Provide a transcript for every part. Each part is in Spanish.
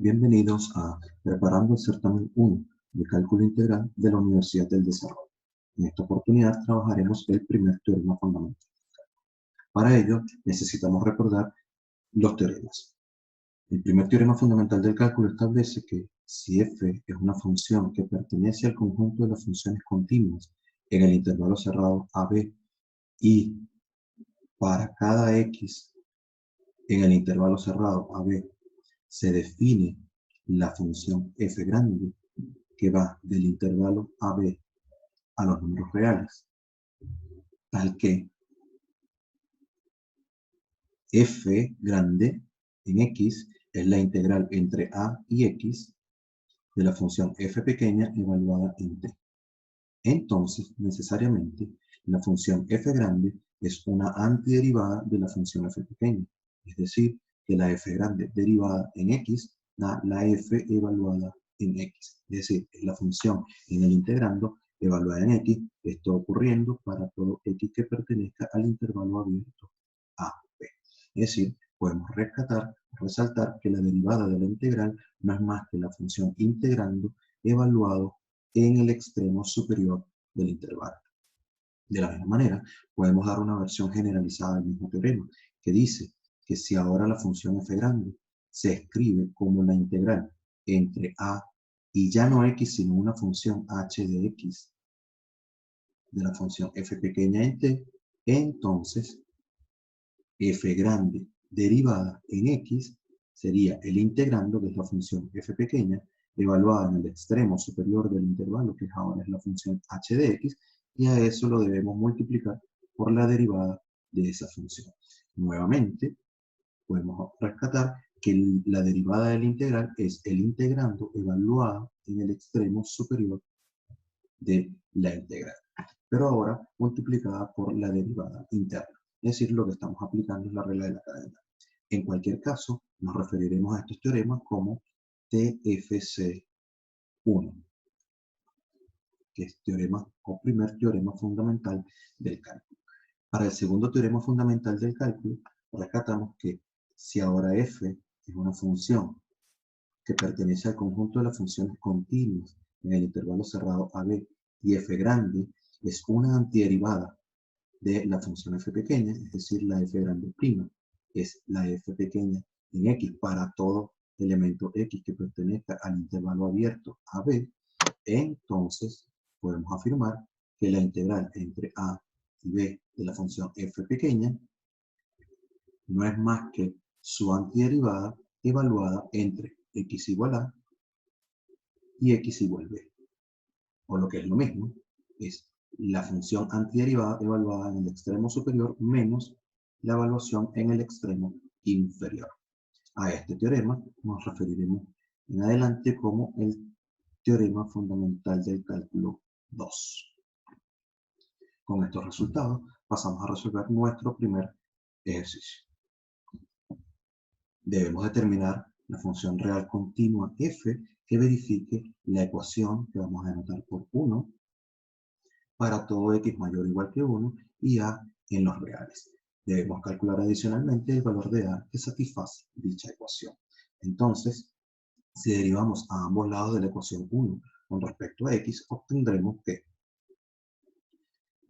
Bienvenidos a Preparando el Certamen 1 de Cálculo Integral de la Universidad del Desarrollo. En esta oportunidad trabajaremos el primer teorema fundamental. Para ello, necesitamos recordar los teoremas. El primer teorema fundamental del cálculo establece que si f es una función que pertenece al conjunto de las funciones continuas en el intervalo cerrado AB y para cada x en el intervalo cerrado AB se define la función f grande que va del intervalo AB a los números reales, tal que f grande en x es la integral entre a y x de la función f pequeña evaluada en t. Entonces, necesariamente, la función f grande es una antiderivada de la función f pequeña, es decir, que la f grande derivada en x da la f evaluada en x, es decir, es la función en el integrando evaluada en x, esto ocurriendo para todo x que pertenezca al intervalo abierto a b. Es decir, podemos resaltar que la derivada de la integral no es más que la función integrando evaluado en el extremo superior del intervalo. De la misma manera, podemos dar una versión generalizada del mismo teorema, que dice que si ahora la función f grande se escribe como la integral entre a y ya no x, sino una función h de x de la función f pequeña en t, entonces f grande derivada en x sería el integrando, que es la función f pequeña, evaluada en el extremo superior del intervalo, que ahora es la función h de x, y a eso lo debemos multiplicar por la derivada de esa función. Nuevamente, podemos rescatar que la derivada del integral es el integrando evaluado en el extremo superior de la integral, pero ahora multiplicada por la derivada interna. Es decir, lo que estamos aplicando es la regla de la cadena. En cualquier caso, nos referiremos a estos teoremas como TFC1, que es teorema o primer teorema fundamental del cálculo. Para el segundo teorema fundamental del cálculo, rescatamos que si ahora f es una función que pertenece al conjunto de las funciones continuas en el intervalo cerrado AB y f grande es una antiderivada de la función f pequeña, es decir, la f grande prima es la f pequeña en x para todo elemento x que pertenezca al intervalo abierto AB, entonces podemos afirmar que la integral entre a y b de la función f pequeña no es más que su antiderivada evaluada entre x igual a y x igual b. O lo que es lo mismo, es la función antiderivada evaluada en el extremo superior menos la evaluación en el extremo inferior. A este teorema nos referiremos en adelante como el teorema fundamental del cálculo 2. Con estos resultados pasamos a resolver nuestro primer ejercicio. Debemos determinar la función real continua f que verifique la ecuación que vamos a denotar por 1 para todo x mayor o igual que 1 y a en los reales. Debemos calcular adicionalmente el valor de a que satisface dicha ecuación. Entonces, si derivamos a ambos lados de la ecuación 1 con respecto a x, obtendremos que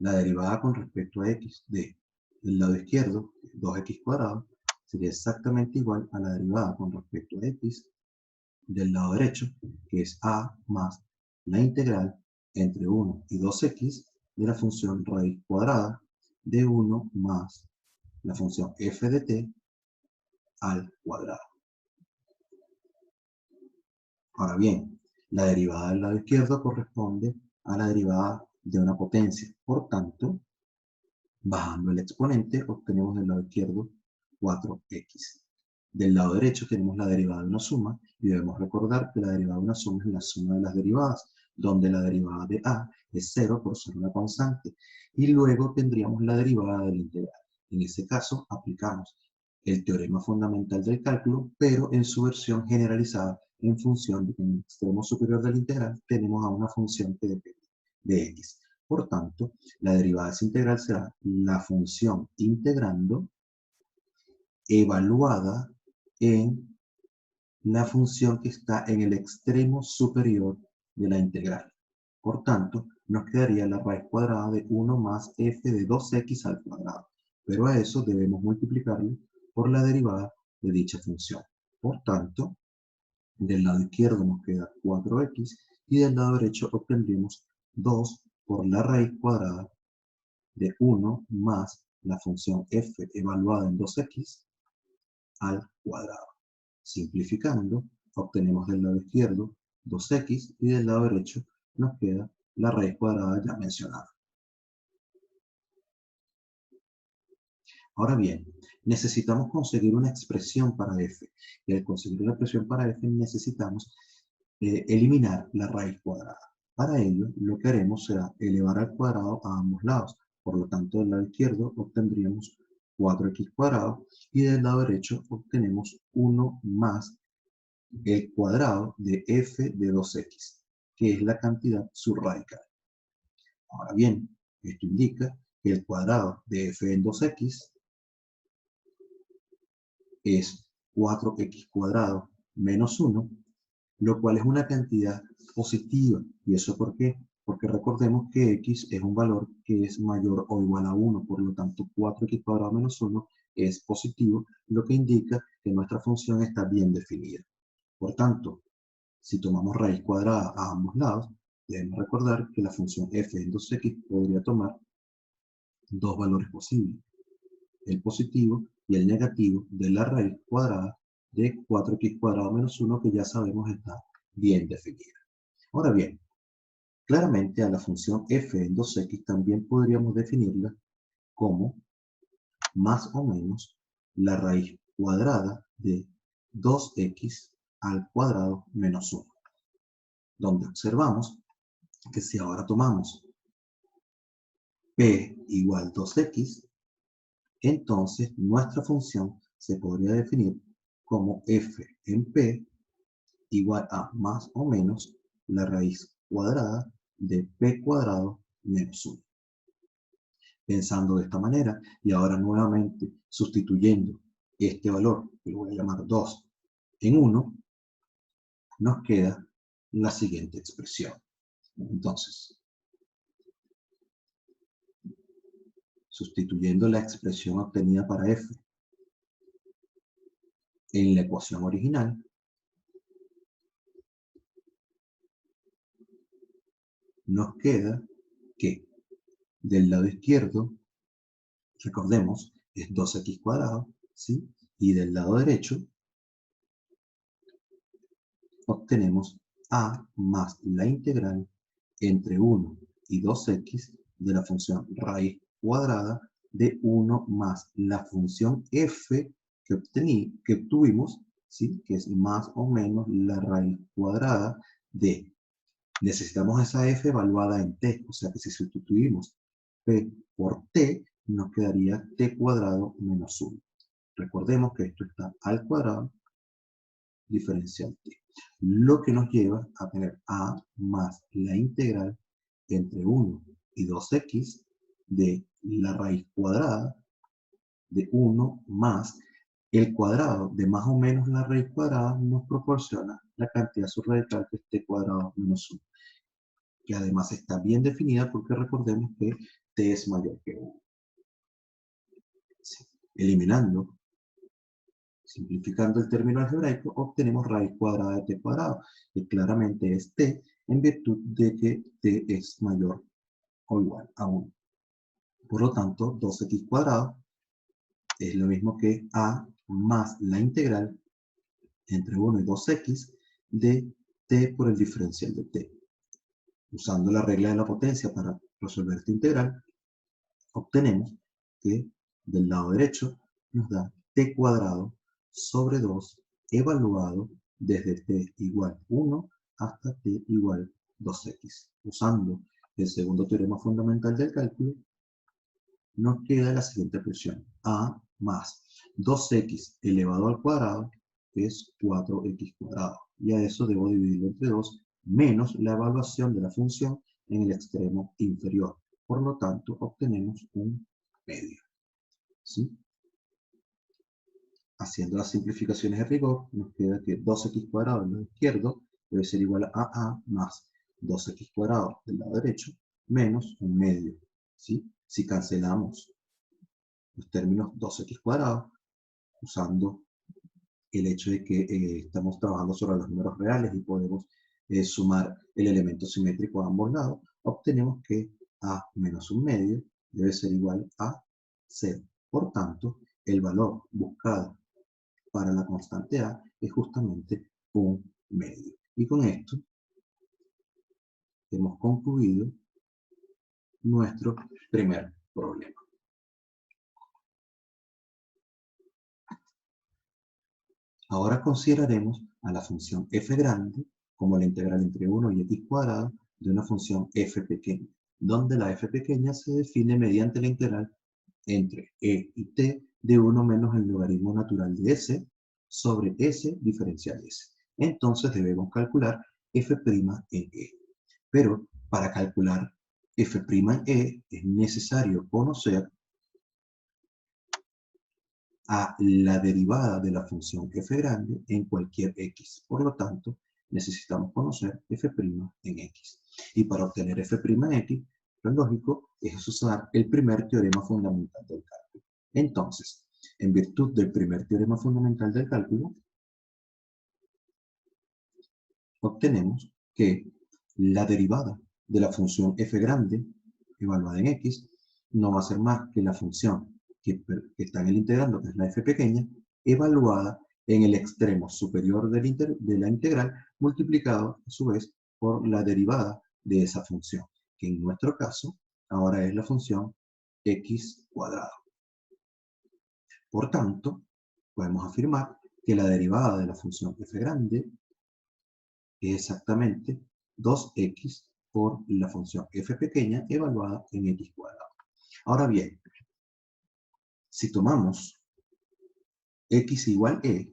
la derivada con respecto a x del lado izquierdo, 2x cuadrado, sería exactamente igual a la derivada con respecto a x del lado derecho, que es a más la integral entre 1 y 2x de la función raíz cuadrada de 1 más la función f de t al cuadrado. Ahora bien, la derivada del lado izquierdo corresponde a la derivada de una potencia. Por tanto, bajando el exponente, obtenemos del lado izquierdo 4x. Del lado derecho tenemos la derivada de una suma, y debemos recordar que la derivada de una suma es la suma de las derivadas, donde la derivada de a es 0 por ser una constante, y luego tendríamos la derivada de la integral. En ese caso, aplicamos el teorema fundamental del cálculo, pero en su versión generalizada, en función de que en el extremo superior de la integral tenemos a una función que depende de x. Por tanto, la derivada de esa integral será la función integrando evaluada en la función que está en el extremo superior de la integral. Por tanto, nos quedaría la raíz cuadrada de 1 más f de 2x al cuadrado. Pero a eso debemos multiplicarlo por la derivada de dicha función. Por tanto, del lado izquierdo nos queda 4x y del lado derecho obtendremos 2 por la raíz cuadrada de 1 más la función f evaluada en 2x al cuadrado. Simplificando, obtenemos del lado izquierdo 2x y del lado derecho nos queda la raíz cuadrada ya mencionada. Ahora bien, necesitamos conseguir una expresión para f. Y al conseguir una expresión para f necesitamos eliminar la raíz cuadrada. Para ello, lo que haremos será elevar al cuadrado a ambos lados. Por lo tanto, del lado izquierdo obtendríamos 4x cuadrado y del lado derecho obtenemos 1 más el cuadrado de f de 2x, que es la cantidad subradical. Ahora bien, esto indica que el cuadrado de f en 2x es 4x cuadrado menos 1, lo cual es una cantidad positiva. ¿Y eso por qué? Porque recordemos que x es un valor que es mayor o igual a 1, por lo tanto 4x cuadrado menos 1 es positivo, lo que indica que nuestra función está bien definida. Por tanto, si tomamos raíz cuadrada a ambos lados, debemos recordar que la función f en 2x podría tomar dos valores posibles, el positivo y el negativo de la raíz cuadrada de 4x cuadrado menos 1, que ya sabemos está bien definida. Ahora bien, claramente a la función f en 2x también podríamos definirla como más o menos la raíz cuadrada de 2x al cuadrado menos 1, donde observamos que si ahora tomamos p igual 2x, entonces nuestra función se podría definir como f en p igual a más o menos la raíz cuadrada de p cuadrado menos 1. Pensando de esta manera, y ahora nuevamente sustituyendo este valor, que lo voy a llamar 2, en 1, nos queda la siguiente expresión. Entonces, sustituyendo la expresión obtenida para f en la ecuación original, nos queda que del lado izquierdo, recordemos, es 2x cuadrado, ¿sí? Y del lado derecho obtenemos a más la integral entre 1 y 2x de la función raíz cuadrada de 1 más la función f que obtuvimos, ¿sí? Que es más o menos la raíz cuadrada de, necesitamos esa f evaluada en t, o sea que si sustituimos p por t, nos quedaría t cuadrado menos 1. Recordemos que esto está al cuadrado diferencial t, lo que nos lleva a tener a más la integral entre 1 y 2x de la raíz cuadrada de 1 más el cuadrado de más o menos la raíz cuadrada nos proporciona la cantidad subradical que es t cuadrado menos 1, que además está bien definida porque recordemos que t es mayor que 1. Sí. Eliminando, simplificando el término algebraico, obtenemos raíz cuadrada de t cuadrado, que claramente es t en virtud de que t es mayor o igual a 1. Por lo tanto, 2x cuadrado es lo mismo que a más la integral entre 1 y 2x de t por el diferencial de t. Usando la regla de la potencia para resolver esta integral, obtenemos que del lado derecho nos da t cuadrado sobre 2 evaluado desde t igual 1 hasta t igual 2x. Usando el segundo teorema fundamental del cálculo, nos queda la siguiente expresión. A más 2x elevado al cuadrado es 4x cuadrado. Y a eso debo dividirlo entre 2 menos la evaluación de la función en el extremo inferior. Por lo tanto, obtenemos un medio. ¿Sí? haciendo las simplificaciones de rigor, nos queda que 2x cuadrado del lado izquierdo debe ser igual a más 2x cuadrado del lado derecho menos un medio. ¿Sí? Si cancelamos los términos 2x cuadrado, usando el hecho de que estamos trabajando sobre los números reales y podemos sumar el elemento simétrico a ambos lados, obtenemos que a menos un medio debe ser igual a 0. Por tanto, el valor buscado para la constante a es justamente un medio. Y con esto hemos concluido nuestro primer problema. Ahora consideraremos a la función f grande como la integral entre 1 y x cuadrado de una función f pequeña, donde la f pequeña se define mediante la integral entre e y t de 1 menos el logaritmo natural de s sobre s diferencial s. Entonces debemos calcular f' en e. Pero para calcular f' en e es necesario conocer a la derivada de la función f grande en cualquier x. Por lo tanto, necesitamos conocer f' en x. Y para obtener f' en x, lo lógico es usar el primer teorema fundamental del cálculo. Entonces, en virtud del primer teorema fundamental del cálculo, obtenemos que la derivada de la función f grande evaluada en x no va a ser más que la función que está en el integrando, que es la f pequeña, evaluada en el extremo superior de la integral, multiplicado a su vez por la derivada de esa función, que en nuestro caso ahora es la función x cuadrado. Por tanto, podemos afirmar que la derivada de la función f grande es exactamente 2x por la función f pequeña evaluada en x cuadrado. Ahora bien, si tomamos x igual e,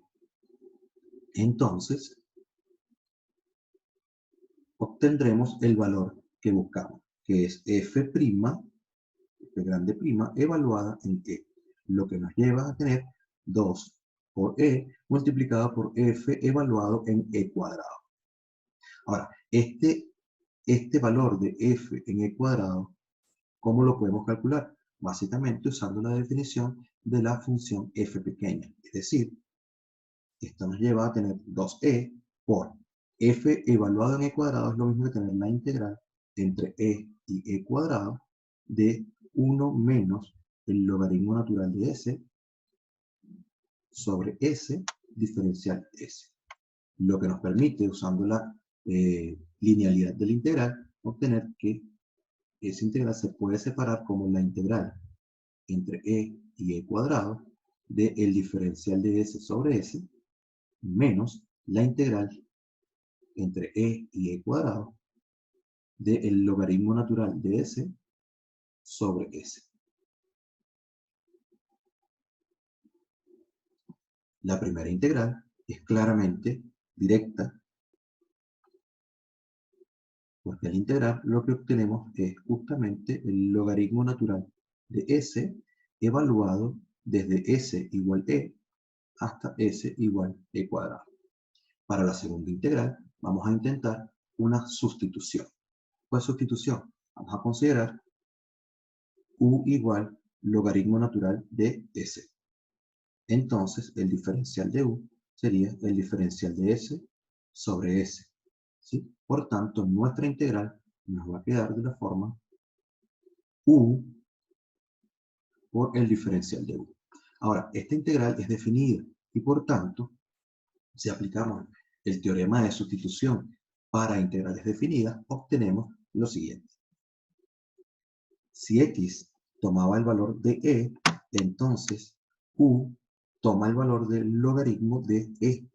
entonces obtendremos el valor que buscamos, que es f' grande prima, evaluada en e, lo que nos lleva a tener 2 por e multiplicado por f evaluado en e cuadrado. Ahora, este valor de f en e cuadrado, ¿cómo lo podemos calcular? Básicamente usando la definición de la función f pequeña. Es decir, esto nos lleva a tener 2e por f evaluado en e cuadrado es lo mismo que tener la integral entre e y e cuadrado de 1 menos el logaritmo natural de s sobre s diferencial s. Lo que nos permite, usando la linealidad de la integral, obtener que esa integral se puede separar como la integral entre e y e cuadrado del diferencial de s sobre s menos la integral entre e y e cuadrado del logaritmo natural de s sobre s. La primera integral es claramente directa, porque al integrar lo que obtenemos es justamente el logaritmo natural de s evaluado desde s igual e hasta s igual e cuadrado. Para la segunda integral vamos a intentar una sustitución. ¿Cuál sustitución? Vamos a considerar u igual logaritmo natural de s. Entonces el diferencial de u sería el diferencial de s sobre s. ¿Sí? Por tanto, nuestra integral nos va a quedar de la forma u por el diferencial de u. Ahora, esta integral es definida y por tanto, si aplicamos el teorema de sustitución para integrales definidas, obtenemos lo siguiente. Si x tomaba el valor de e, entonces u toma el valor del logaritmo de e,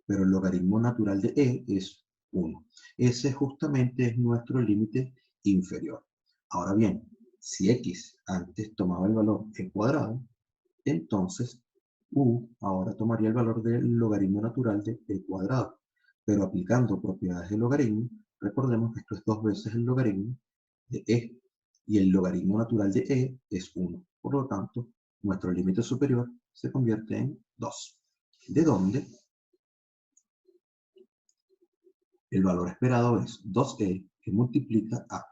pero el logaritmo natural de e es 1. Ese justamente es nuestro límite inferior. Ahora bien, si x antes tomaba el valor e cuadrado, entonces u ahora tomaría el valor del logaritmo natural de e cuadrado. Pero aplicando propiedades del logaritmo, recordemos que esto es 2 veces el logaritmo de e, y el logaritmo natural de e es 1. Por lo tanto, nuestro límite superior se convierte en 2. De donde el valor esperado es 2e que multiplica a.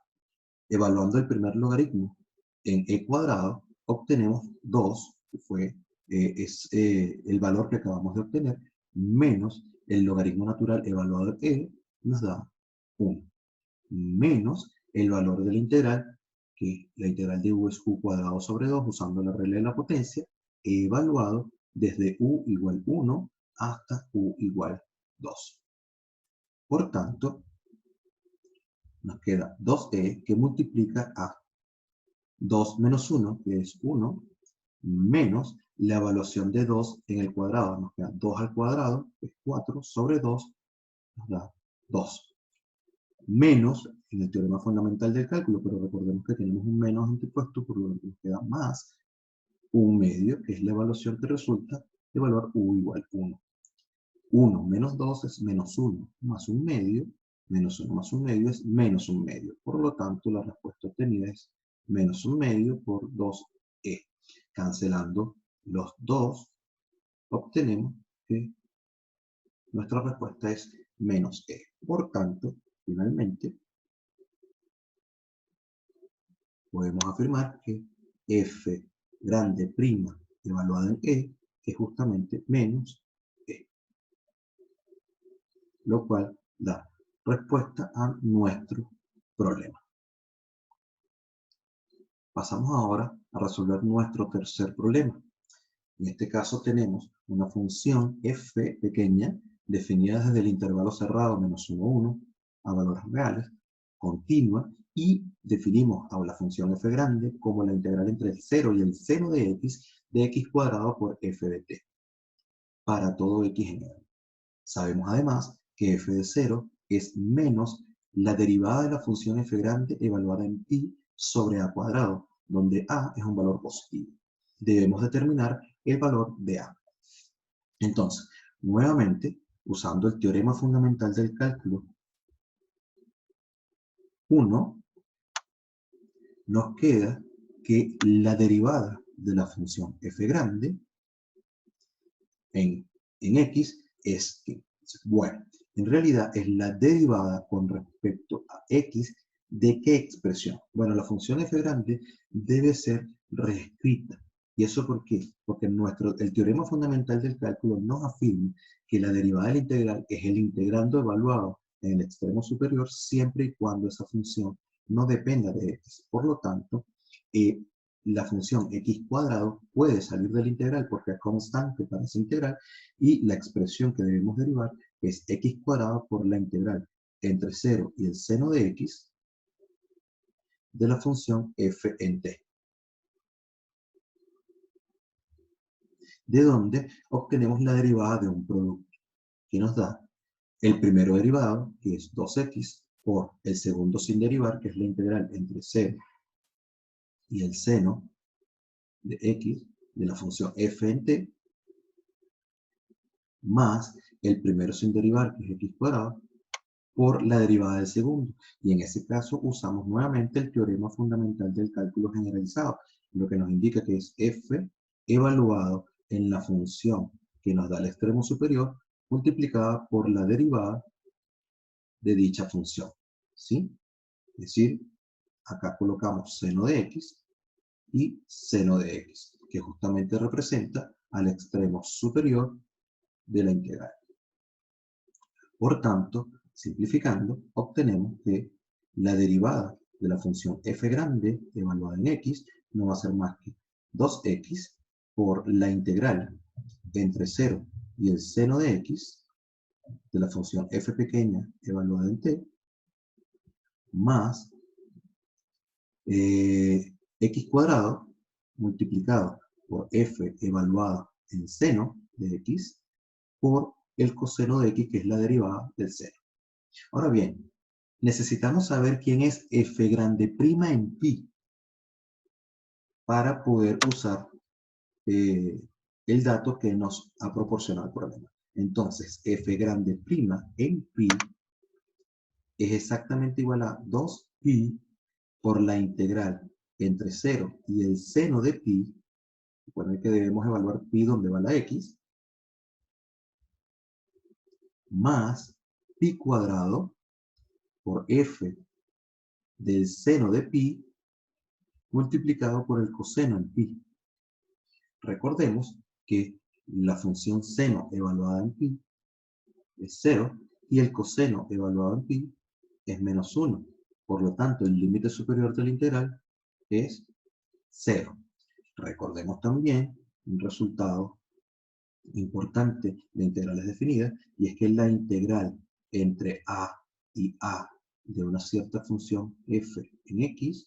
Evaluando el primer logaritmo en e cuadrado, obtenemos 2, que fue el valor que acabamos de obtener, menos el logaritmo natural evaluado en e, nos da 1, menos el valor de la integral, que la integral de u es u cuadrado sobre 2, usando la regla de la potencia, evaluado desde u igual 1 hasta u igual 2. Por tanto, nos queda 2e que multiplica a 2 menos 1, que es 1, menos la evaluación de 2 en el cuadrado. Nos queda 2 al cuadrado, que es 4, sobre 2, nos da 2. Menos, en el teorema fundamental del cálculo, pero recordemos que tenemos un menos antepuesto, por lo que nos queda más 1 medio, que es la evaluación que resulta de valor u igual 1. 1 menos 2 es menos 1, más 1 medio, menos 1 más 1 medio es menos 1 medio. Por lo tanto, la respuesta obtenida es menos 1 medio por 2e. Cancelando los 2, obtenemos que nuestra respuesta es menos e. Por tanto, finalmente, podemos afirmar que f grande prima evaluada en e es justamente menos e, lo cual da respuesta a nuestro problema. Pasamos ahora a resolver nuestro tercer problema. En este caso tenemos una función f pequeña definida desde el intervalo cerrado menos 1, 1 a valores reales, continua, y definimos a la función f grande como la integral entre el 0 y el seno de x cuadrado por f de t, para todo x en L. Sabemos además que f de 0 es menos la derivada de la función f grande evaluada en pi sobre a cuadrado, donde a es un valor positivo. Debemos determinar el valor de a. Entonces, nuevamente, usando el teorema fundamental del cálculo 1, nos queda que la derivada de la función f grande en x es que, bueno, en realidad es la derivada con respecto a x de qué expresión. Bueno, la función f grande debe ser reescrita. ¿Y eso por qué? Porque el teorema fundamental del cálculo nos afirma que la derivada de la integral es el integrando evaluado en el extremo superior siempre y cuando esa función no dependa de x. Por lo tanto, la función x cuadrado puede salir de la integral porque es constante para esa integral, y la expresión que debemos derivar es x cuadrado por la integral entre 0 y el seno de x de la función f en t. De donde obtenemos la derivada de un producto, que nos da el primero derivado, que es 2x, por el segundo sin derivar, que es la integral entre 0 y el seno de x de la función f en t, más el primero sin derivar, que es x cuadrado, por la derivada del segundo. Y en ese caso usamos nuevamente el teorema fundamental del cálculo generalizado, lo que nos indica que es f evaluado en la función que nos da el extremo superior multiplicada por la derivada de dicha función, ¿sí? Es decir, acá colocamos seno de x y seno de x, que justamente representa al extremo superior de la integral. Por tanto, simplificando, obtenemos que la derivada de la función f grande evaluada en x no va a ser más que 2x por la integral entre 0 y el seno de x de la función f pequeña evaluada en t, más x cuadrado multiplicado por f evaluado en seno de x por el coseno de x, que es la derivada del seno. Ahora bien, necesitamos saber quién es f grande prima en pi para poder usar el dato que nos ha proporcionado el problema. Entonces, f grande prima en pi es exactamente igual a 2pi por la integral entre 0 y el seno de pi Recuerden que debemos evaluar pi donde va la x, más pi cuadrado por f del seno de pi multiplicado por el coseno en pi. Recordemos que la función seno evaluada en pi es 0 y el coseno evaluado en pi es menos 1. Por lo tanto, el límite superior de la integral es 0. Recordemos también un resultado importante de integrales definidas, y es que la integral entre a y a de una cierta función f en x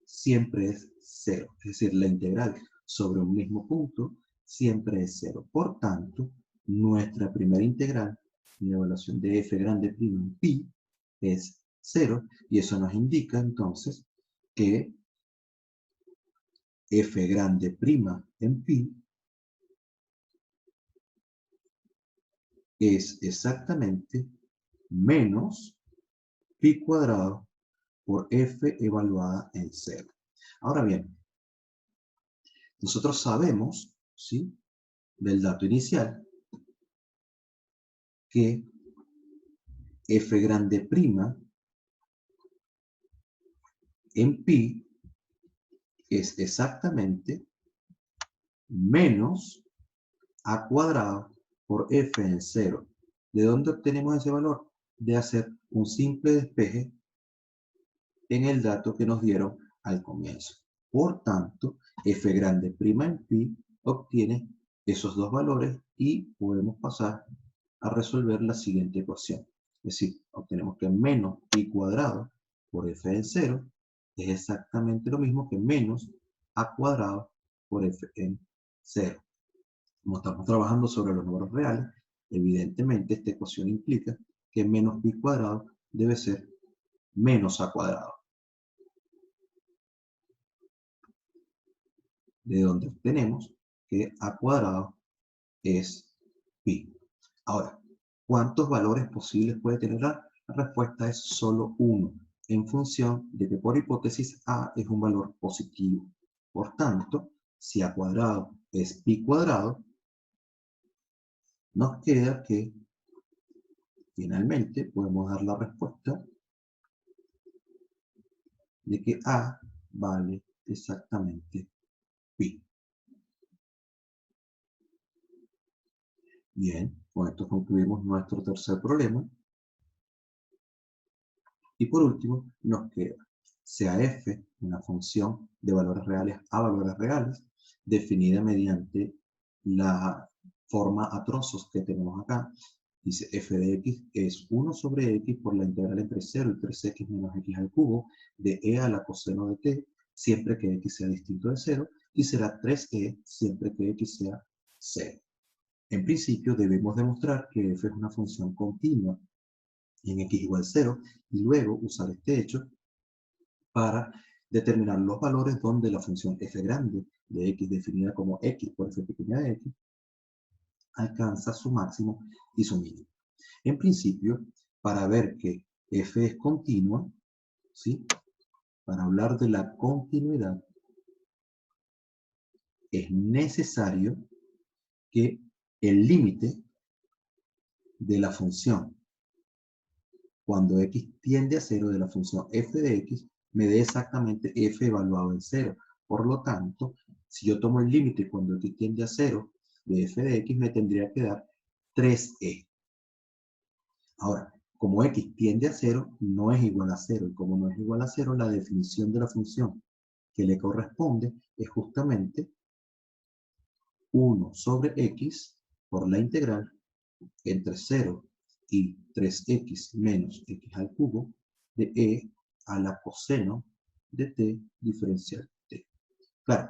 siempre es 0. Es decir, la integral sobre un mismo punto siempre es 0. Por tanto, nuestra primera integral, la evaluación de f grande prima en pi, es 0, y eso nos indica entonces que f grande prima en pi es exactamente menos pi cuadrado por f evaluada en 0. Ahora bien, nosotros sabemos, ¿sí?, del dato inicial que f grande prima en pi es exactamente menos a cuadrado por f en 0. ¿De dónde obtenemos ese valor? De hacer un simple despeje en el dato que nos dieron al comienzo. Por tanto, f grande prima en pi obtiene esos dos valores y podemos pasar a resolver la siguiente ecuación. Es decir, obtenemos que menos pi cuadrado por f en 0 es exactamente lo mismo que menos a cuadrado por f en 0. Como estamos trabajando sobre los números reales, evidentemente esta ecuación implica que menos pi cuadrado debe ser menos a cuadrado, de donde obtenemos que a cuadrado es pi. Ahora, ¿cuántos valores posibles puede tener A? La respuesta es solo uno, en función de que por hipótesis A es un valor positivo. Por tanto, si A cuadrado es pi cuadrado, nos queda que finalmente podemos dar la respuesta de que A vale exactamente pi. Bien, con esto concluimos nuestro tercer problema. Y por último, nos queda sea f una función de valores reales a valores reales, definida mediante la forma a trozos que tenemos acá. Dice f de x es 1 sobre x por la integral entre 0 y 3x menos x al cubo de e a la coseno de t, siempre que x sea distinto de 0, y será 3e siempre que x sea 0. En principio debemos demostrar que f es una función continua en x igual 0, y luego usar este hecho para determinar los valores donde la función f grande de x, definida como x por f pequeña de x, alcanza su máximo y su mínimo. En principio, para ver que f es continua, ¿sí?, para hablar de la continuidad, es necesario que el límite de la función cuando x tiende a 0 de la función f de x me dé exactamente f evaluado en 0. Por lo tanto, si yo tomo el límite cuando x tiende a 0 de f de x, me tendría que dar 3e. Ahora, como x tiende a 0, no es igual a 0. Y como no es igual a 0, la definición de la función que le corresponde es justamente 1 sobre x por la integral entre 0 y 3x menos x al cubo de e a la coseno de t diferencial t. Claro,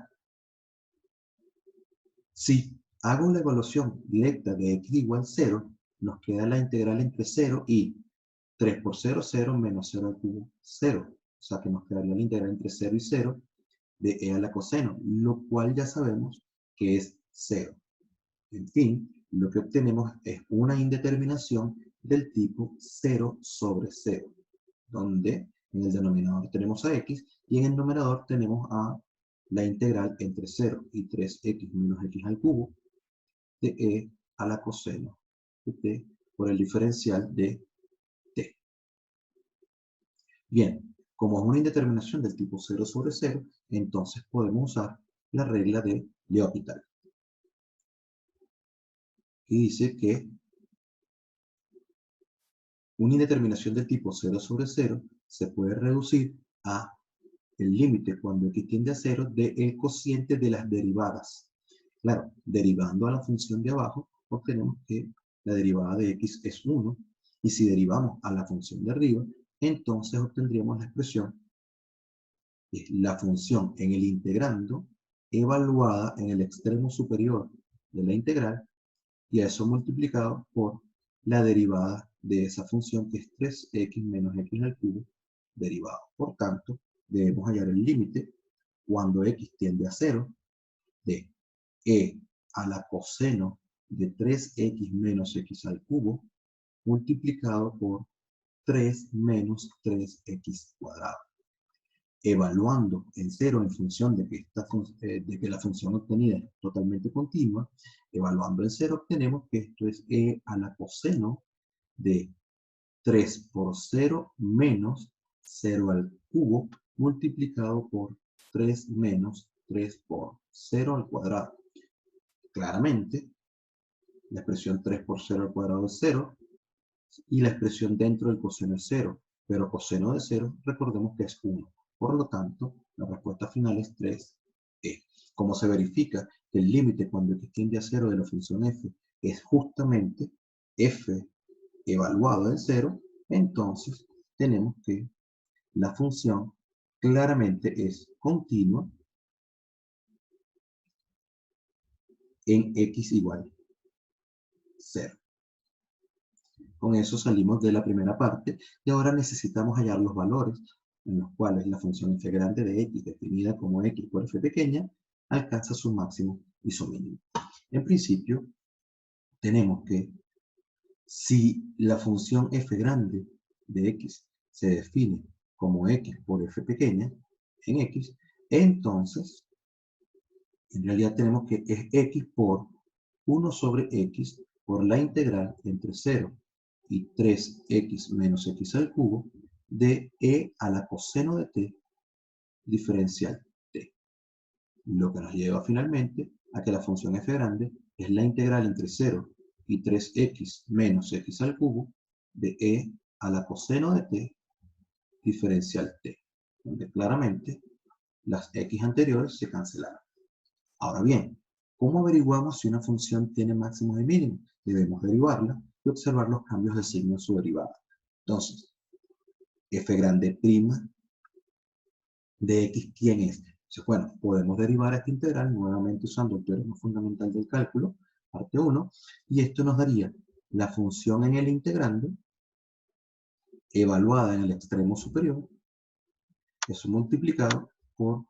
si hago la evaluación directa de x igual 0, nos queda la integral entre 0 y 3 por 0, 0, menos 0 al cubo, 0. O sea que nos quedaría la integral entre 0 y 0 de e a la coseno, lo cual ya sabemos que es 0. En fin, lo que obtenemos es una indeterminación del tipo 0 sobre 0, donde en el denominador tenemos a x y en el numerador tenemos a la integral entre 0 y 3x menos x al cubo de e a la coseno de t por el diferencial de t. Bien, como es una indeterminación del tipo 0 sobre 0, entonces podemos usar la regla de L'Hopital. Y dice que una indeterminación del tipo 0 sobre 0 se puede reducir a el límite cuando x tiende a 0 del cociente de las derivadas. Claro, derivando a la función de abajo, obtenemos que la derivada de x es 1, y si derivamos a la función de arriba, entonces obtendríamos la expresión, que es la función en el integrando, evaluada en el extremo superior de la integral, y a eso multiplicado por la derivada de esa función, que es 3x menos x al cubo derivado. Por tanto, debemos hallar el límite cuando x tiende a 0 de e a la coseno de 3x menos x al cubo multiplicado por 3 menos 3x cuadrado. Evaluando en 0 en función de que la función obtenida es totalmente continua, evaluando en 0 obtenemos que esto es e a la coseno de 3 por 0 menos 0 al cubo multiplicado por 3 menos 3 por 0 al cuadrado. Claramente, la expresión 3 por 0 al cuadrado es 0 y la expresión dentro del coseno es 0, pero coseno de 0 recordemos que es 1. Por lo tanto, la respuesta final es 3e. Como se verifica que el límite cuando x tiende a 0 de la función f es justamente f evaluado en 0, entonces tenemos que la función claramente es continua en x igual 0. Con eso salimos de la primera parte y ahora necesitamos hallar los valores en los cuales la función f grande de x, definida como x por f pequeña, alcanza su máximo y su mínimo. En principio, tenemos que si la función f grande de x se define como x por f pequeña en x, entonces en realidad tenemos que es x por 1 sobre x por la integral entre 0 y 3x menos x al cubo de e a la coseno de t diferencial t. Lo que nos lleva finalmente a que la función f grande es la integral entre 0 y 3x menos x al cubo de e a la coseno de t diferencial t, donde claramente las x anteriores se cancelaron. Ahora bien, ¿cómo averiguamos si una función tiene máximos y mínimos? Debemos derivarla y observar los cambios de signo en su derivada. Entonces, f grande prima de x, ¿quién es? Entonces, bueno, podemos derivar esta integral nuevamente usando el teorema fundamental del cálculo, parte 1, y esto nos daría la función en el integrando, evaluada en el extremo superior, eso multiplicado por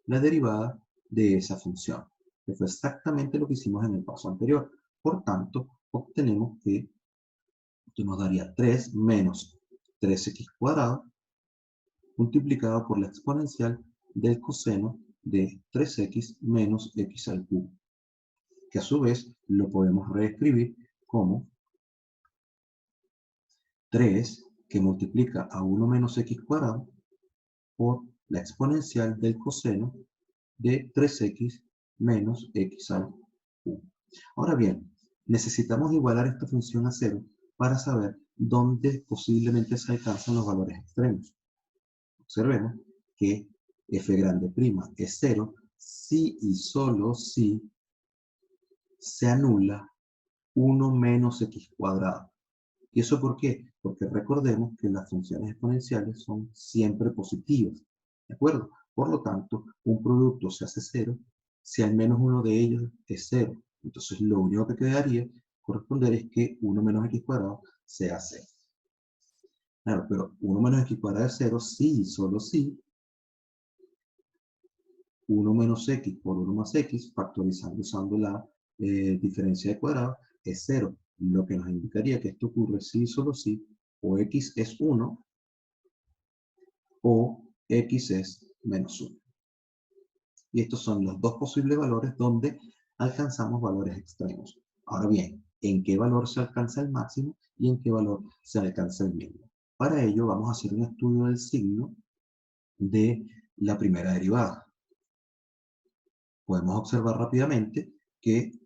la derivada de esa función, que fue exactamente lo que hicimos en el paso anterior. Por tanto, obtenemos que esto nos daría 3 menos 3x cuadrado multiplicado por la exponencial del coseno de 3x menos x al cubo, que a su vez lo podemos reescribir como 3 que multiplica a 1 menos x cuadrado por la exponencial del coseno de 3x menos x al cubo. Ahora bien, necesitamos igualar esta función a 0 para saber dónde posiblemente se alcanzan los valores extremos. Observemos que f grande prima es 0 si y solo si se anula 1 menos x cuadrado. ¿Y eso por qué? Porque recordemos que las funciones exponenciales son siempre positivas, ¿de acuerdo? Por lo tanto, un producto se hace 0 si al menos uno de ellos es 0. Entonces, lo único que quedaría corresponder es que 1 menos x cuadrado sea 0. Claro, pero 1 menos x cuadrado es 0 si y solo si 1 menos x por 1 más x, factorizando usando la diferencia de cuadrado, es 0. Lo que nos indicaría que esto ocurre si y solo si o x es 1 o x es menos 1. y estos son los dos posibles valores donde alcanzamos valores extremos. Ahora bien, ¿en qué valor se alcanza el máximo y en qué valor se alcanza el mínimo? Para ello vamos a hacer un estudio del signo de la primera derivada. Podemos observar rápidamente que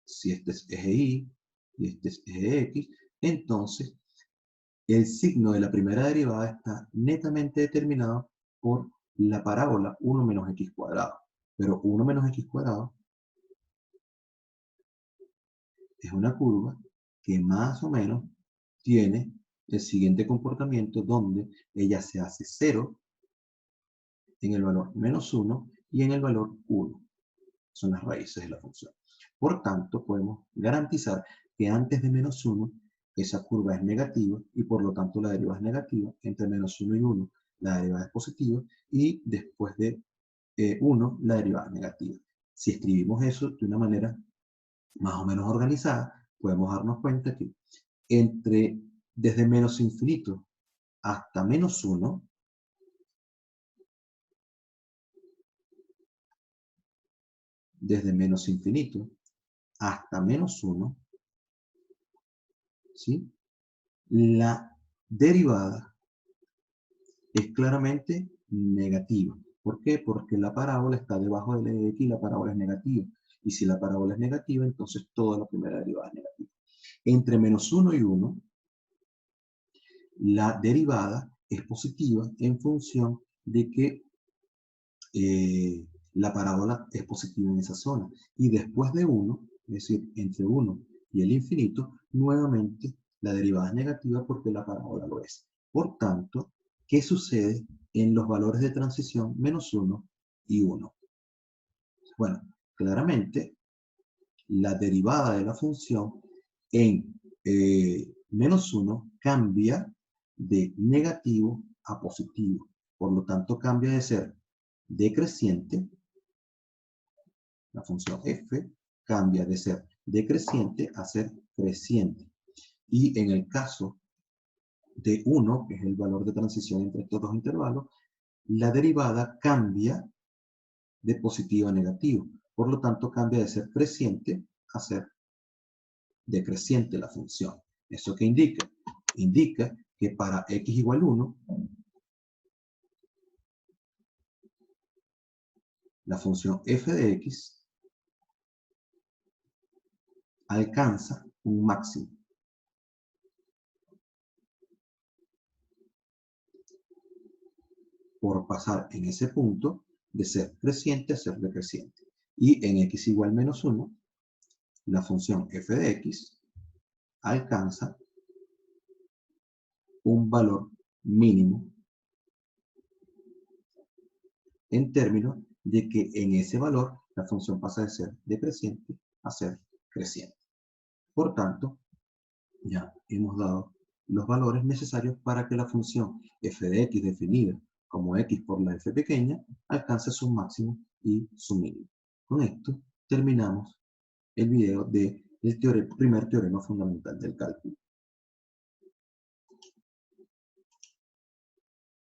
si este es eje Y y este es eje X, entonces el signo de la primera derivada está netamente determinado por la parábola 1 menos x cuadrado. Pero 1 menos x cuadrado es una curva que más o menos tiene el siguiente comportamiento donde ella se hace 0 en el valor menos 1 y en el valor 1. Son las raíces de la función. Por tanto, podemos garantizar que antes de menos 1, esa curva es negativa y por lo tanto la derivada es negativa. Entre menos 1 y 1, la derivada es positiva y después de 1, la derivada es negativa. Si escribimos eso de una manera más o menos organizada, podemos darnos cuenta que desde menos infinito hasta menos 1, desde menos infinito hasta menos 1, ¿sí? La derivada es claramente negativa. ¿Por qué? Porque la parábola está debajo del eje X y la parábola es negativa. Y si la parábola es negativa, entonces toda la primera derivada es negativa. Entre menos 1 y 1, la derivada es positiva en función de que la parábola es positiva en esa zona. Y después de 1, es decir, entre 1 y el infinito, nuevamente la derivada es negativa porque la parábola lo es. Por tanto, ¿qué sucede en los valores de transición menos 1 y 1? Bueno, claramente la derivada de la función en menos 1 cambia de negativo a positivo. Por lo tanto, cambia de ser decreciente, la función f cambia de ser decreciente a ser creciente. Y en el caso de 1, que es el valor de transición entre estos dos intervalos, la derivada cambia de positivo a negativo. Por lo tanto, cambia de ser creciente a ser decreciente la función. ¿Eso qué indica? Indica que para x igual 1, la función f de x alcanza un máximo. Por pasar en ese punto de ser creciente a ser decreciente. Y en x igual menos 1, la función f de x alcanza un valor mínimo en términos de que en ese valor la función pasa de ser decreciente a ser creciente. Por tanto, ya hemos dado los valores necesarios para que la función f de x definida como x por la f pequeña alcance su máximo y su mínimo. Con esto terminamos el video del primer teorema fundamental del cálculo.